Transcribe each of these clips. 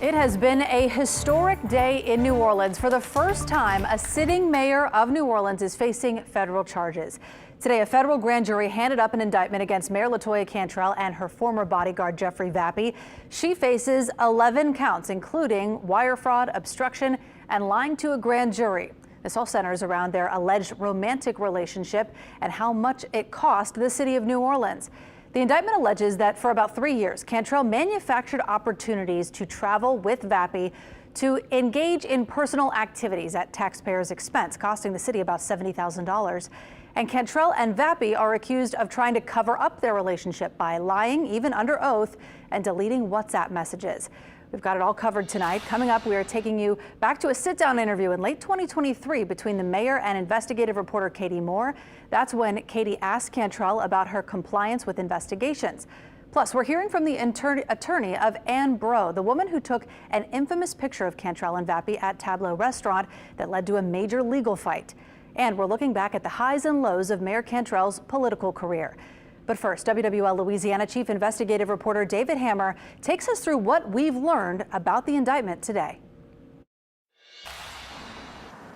It has been a historic day in New Orleans. For the first time, a sitting mayor of New Orleans is facing federal charges. Today, a federal grand jury handed up an indictment against Mayor LaToya Cantrell and her former bodyguard, Jeffrey Vappie. She faces 11 counts, including wire fraud, obstruction, and lying to a grand jury. This all centers around their alleged romantic relationship and how much it cost the city of New Orleans. The indictment alleges that for about 3 years, Cantrell manufactured opportunities to travel with Vappie to engage in personal activities at taxpayers' expense, costing the city about $70,000. And Cantrell and Vappie are accused of trying to cover up their relationship by lying, even under oath, and deleting WhatsApp messages. We've got it all covered tonight. Coming up, we are taking you back to a sit-down interview in late 2023 between the mayor and investigative reporter Katie Moore. That's when Katie asked Cantrell about her compliance with investigations. Plus, we're hearing from the attorney of Ann Bro, the woman who took an infamous picture of Cantrell and Vappie at Tableau Restaurant that led to a major legal fight. And we're looking back at the highs and lows of Mayor Cantrell's political career. But first, WWL Louisiana Chief Investigative Reporter David Hammer takes us through what we've learned about the indictment today.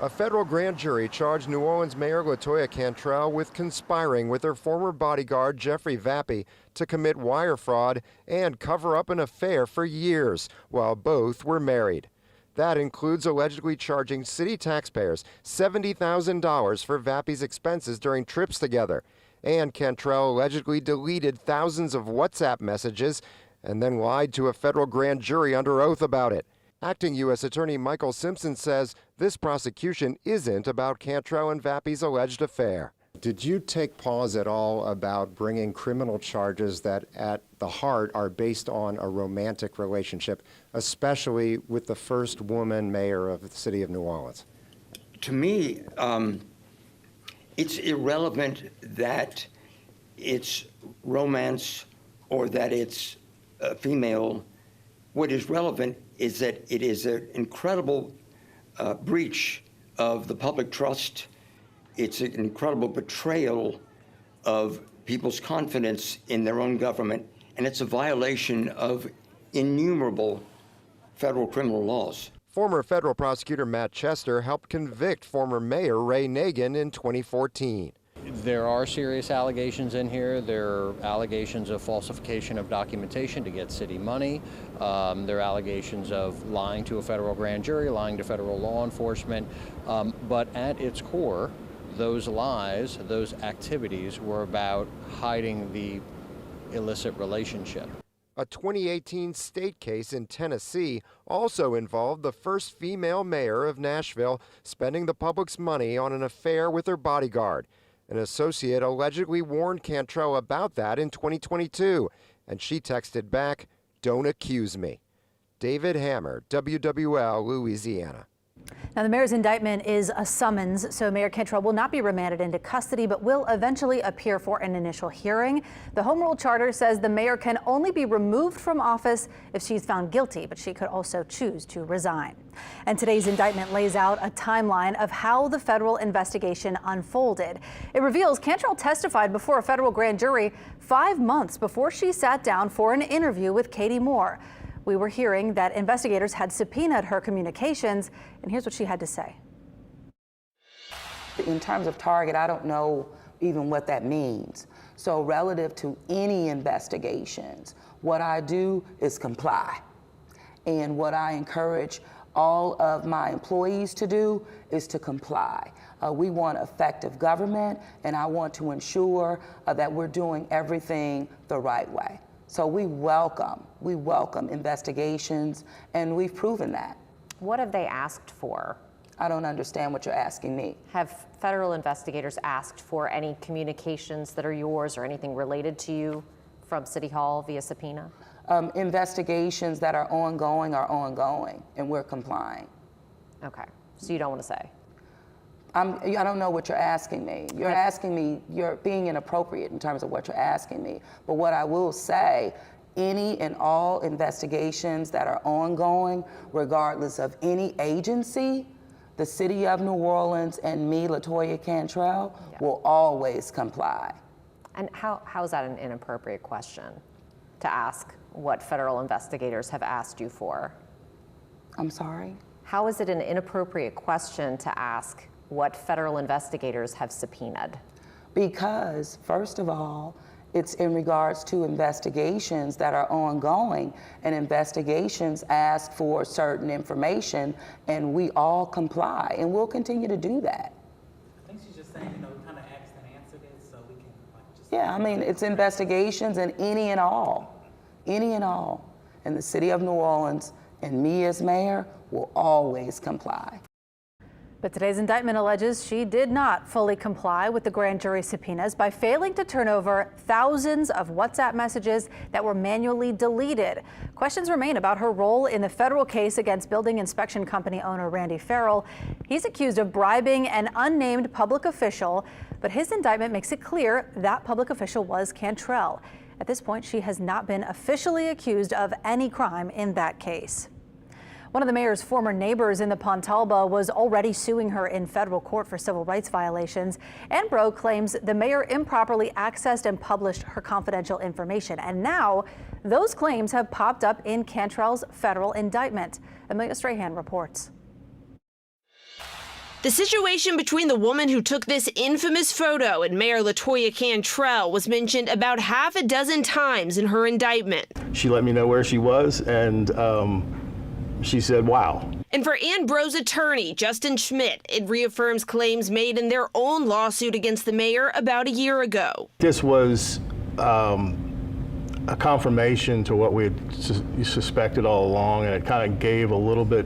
A federal grand jury charged New Orleans Mayor LaToya Cantrell with conspiring with her former bodyguard Jeffrey Vappie to commit wire fraud and cover up an affair for years while both were married. That includes allegedly charging city taxpayers $70,000 for Vappie's expenses during trips together. And Cantrell allegedly deleted thousands of WhatsApp messages and then lied to a federal grand jury under oath about it. Acting U.S. Attorney Michael Simpson says this prosecution isn't about Cantrell and Vappie's alleged affair. Did you take pause at all about bringing criminal charges that at the heart are based on a romantic relationship, especially with the first woman mayor of the city of New Orleans? To me, it's irrelevant that it's romance or that it's female. What is relevant is that it is an incredible breach of the public trust. It's an incredible betrayal of people's confidence in their own government, and it's a violation of innumerable federal criminal laws. Former federal prosecutor Matt Chester helped convict former Mayor Ray Nagin in 2014. There are serious allegations in here. There are allegations of falsification of documentation to get city money. There are allegations of lying to a federal grand jury, lying to federal law enforcement. But at its core, those lies, those activities were about hiding the illicit relationship. A 2018 state case in Tennessee also involved the first female mayor of Nashville spending the public's money on an affair with her bodyguard. An associate allegedly warned Cantrell about that in 2022, and she texted back, "Don't accuse me." David Hammer, WWL, Louisiana. Now, the mayor's indictment is a summons, so Mayor Cantrell will not be remanded into custody, but will eventually appear for an initial hearing. The home rule charter says the mayor can only be removed from office if she's found guilty, but she could also choose to resign. And today's indictment lays out a timeline of how the federal investigation unfolded. It reveals Cantrell testified before a federal grand jury 5 months before she sat down for an interview with Katie Moore. We were hearing that investigators had subpoenaed her communications, and here's what she had to say. In terms of target, I don't know even what that means. So relative to any investigations, what I do is comply. And what I encourage all of my employees to do is to comply. We want effective government, and I want to ensure that we're doing everything the right way. So we welcome investigations, and we've proven that. What have they asked for? I don't understand what you're asking me. Have federal investigators asked for any communications that are yours or anything related to you from City Hall via subpoena? Investigations that are ongoing, and we're complying. Okay, so you don't want to say? I don't know what you're asking me. You're asking me, you're being inappropriate in terms of what you're asking me. But what I will say, any and all investigations that are ongoing, regardless of any agency, the city of New Orleans and me, LaToya Cantrell, will always comply. And how is that an inappropriate question to ask what federal investigators have asked you for? I'm sorry? How is it an inappropriate question to ask what federal investigators have subpoenaed? Because, first of all, it's in regards to investigations that are ongoing, and investigations ask for certain information, and we all comply, and we'll continue to do that. I think she's just saying, kind of asked and answered it, so we can just... Yeah, I mean, it's investigations and any and all. And the city of New Orleans and me as mayor will always comply. But today's indictment alleges she did not fully comply with the grand jury subpoenas by failing to turn over thousands of WhatsApp messages that were manually deleted. Questions remain about her role in the federal case against building inspection company owner Randy Farrell. He's accused of bribing an unnamed public official, but his indictment makes it clear that public official was Cantrell. At this point, she has not been officially accused of any crime in that case. One of the mayor's former neighbors in the Pontalba was already suing her in federal court for civil rights violations. Ann Bro claims the mayor improperly accessed and published her confidential information. And now those claims have popped up in Cantrell's federal indictment. Amelia Strahan reports. The situation between the woman who took this infamous photo and Mayor LaToya Cantrell was mentioned about half a dozen times in her indictment. She let me know where she was, and she said, wow. And for Ann Bro's attorney, Justin Schmidt, it reaffirms claims made in their own lawsuit against the mayor about a year ago. This was a confirmation to what we had suspected all along, and it kind of gave a little bit,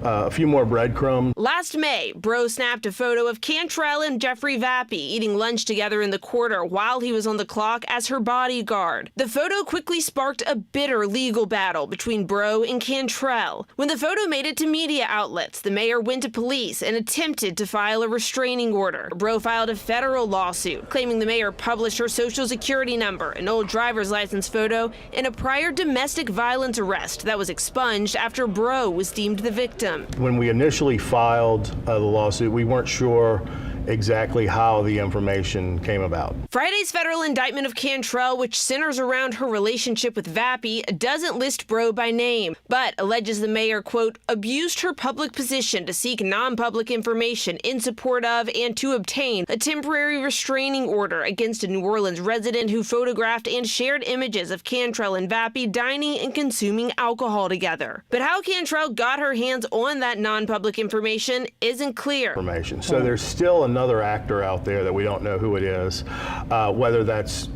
a few more breadcrumbs. Last May, Bro snapped a photo of Cantrell and Jeffrey Vappie eating lunch together in the quarter while he was on the clock as her bodyguard. The photo quickly sparked a bitter legal battle between Bro and Cantrell. When the photo made it to media outlets, the mayor went to police and attempted to file a restraining order. Bro filed a federal lawsuit claiming the mayor published her social security number, an old driver's license photo, and a prior domestic violence arrest that was expunged after Bro was deemed the victim. When we initially filed the lawsuit, we weren't sure exactly how the information came about. Friday's federal indictment of Cantrell, which centers around her relationship with Vappie, doesn't list Bro by name, but alleges the mayor, quote, abused her public position to seek non-public information in support of and to obtain a temporary restraining order against a New Orleans resident who photographed and shared images of Cantrell and Vappie dining and consuming alcohol together. But how Cantrell got her hands on that non-public information isn't clear. So there's still another actor out there that we don't know who it is, whether that's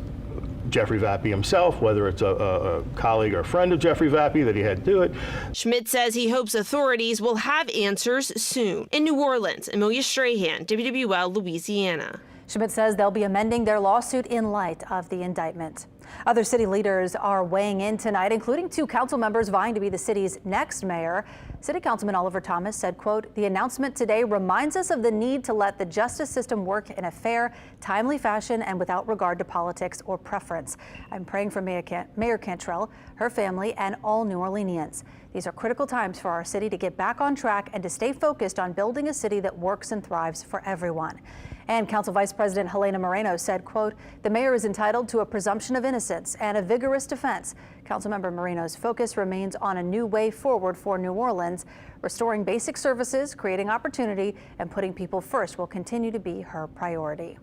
Jeffrey Vappie himself, whether it's a colleague or friend of Jeffrey Vappie that he had to do it. Schmidt says he hopes authorities will have answers soon. In New Orleans, Amelia Strahan, WWL, Louisiana. Schmidt says they'll be amending their lawsuit in light of the indictment. Other city leaders are weighing in tonight, including 2 council members vying to be the city's next mayor. City Councilman Oliver Thomas said, quote, the announcement today reminds us of the need to let the justice system work in a fair, timely fashion and without regard to politics or preference. I'm praying for Mayor Cantrell, her family, and all New Orleanians. These are critical times for our city to get back on track and to stay focused on building a city that works and thrives for everyone. And Council Vice President Helena Moreno said, quote, the mayor is entitled to a presumption of innocence and a vigorous defense. Councilmember Moreno's focus remains on a new way forward for New Orleans. Restoring basic services, creating opportunity, and putting people first will continue to be her priority.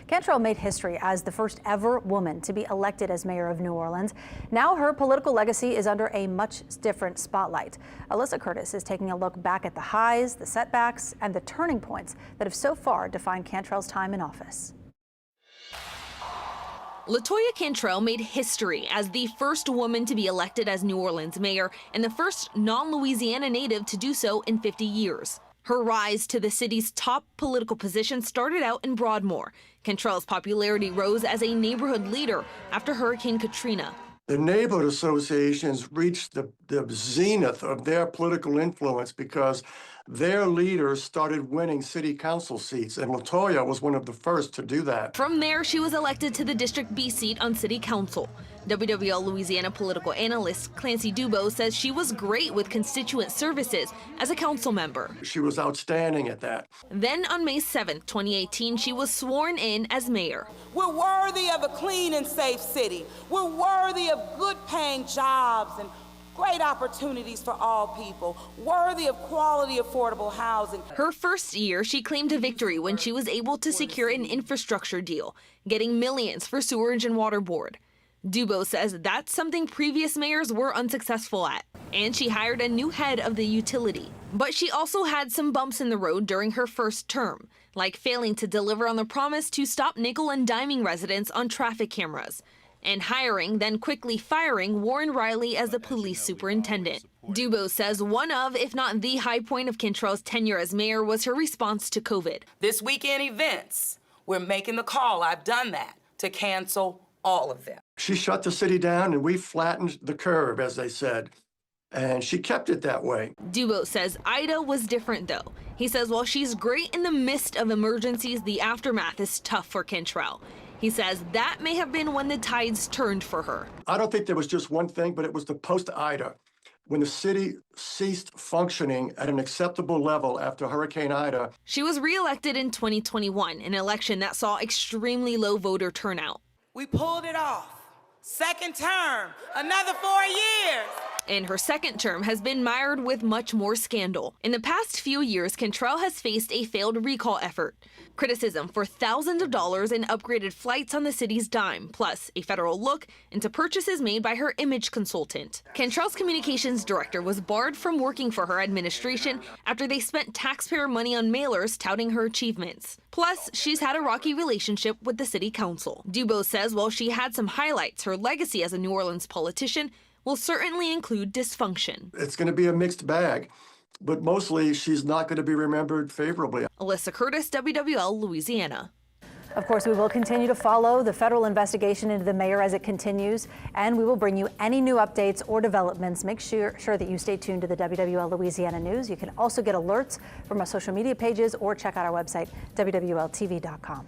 Cantrell made history as the first ever woman to be elected as mayor of New Orleans. Now her political legacy is under a much different spotlight. Alyssa Curtis is taking a look back at the highs, the setbacks, and the turning points that have so far defined Cantrell's time in office. LaToya Cantrell made history as the first woman to be elected as New Orleans mayor and the first non-Louisiana native to do so in 50 years. Her rise to the city's top political position started out in Broadmoor. Cantrell's popularity rose as a neighborhood leader after Hurricane Katrina. The neighborhood associations reached the zenith of their political influence because their leaders started winning city council seats, and LaToya was one of the first to do that. From there, she was elected to the District B seat on city council. WWL Louisiana political analyst Clancy Dubois says she was great with constituent services as a council member. She was outstanding at that. Then on May 7th, 2018, she was sworn in as mayor. We're worthy of a clean and safe city. We're worthy of good paying jobs and great opportunities for all people, worthy of quality, affordable housing. Her first year, she claimed a victory when she was able to secure an infrastructure deal, getting millions for Sewerage and Water Board. Dubose says that's something previous mayors were unsuccessful at, and she hired a new head of the utility. But she also had some bumps in the road during her first term, like failing to deliver on the promise to stop nickel and diming residents on traffic cameras, and hiring, then quickly firing Warren Riley as the police superintendent. Dubose says one of, if not the high point of Cantrell's tenure as mayor was her response to COVID. This weekend events, we're making the call, I've done that, to cancel all of them. She shut the city down and we flattened the curve, as they said. And she kept it that way. Dubose says Ida was different, though. He says while she's great in the midst of emergencies, the aftermath is tough for Cantrell. He says that may have been when the tides turned for her. I don't think there was just one thing, but it was the post-Ida. When the city ceased functioning at an acceptable level after Hurricane Ida. She was reelected in 2021, an election that saw extremely low voter turnout. We pulled it off. Second term, another 4 years. And her second term has been mired with much more scandal. In the past few years, Cantrell has faced a failed recall effort, criticism for thousands of dollars in upgraded flights on the city's dime, plus a federal look into purchases made by her image consultant. Cantrell's communications director was barred from working for her administration after they spent taxpayer money on mailers touting her achievements. Plus, she's had a rocky relationship with the city council. Dubose says while she had some highlights, her legacy as a New Orleans politician will certainly include dysfunction. It's going to be a mixed bag, but mostly she's not going to be remembered favorably. Alyssa Curtis, WWL, Louisiana. Of course, we will continue to follow the federal investigation into the mayor as it continues, and we will bring you any new updates or developments. Make sure that you stay tuned to the WWL Louisiana News. You can also get alerts from our social media pages or check out our website, WWLTV.com.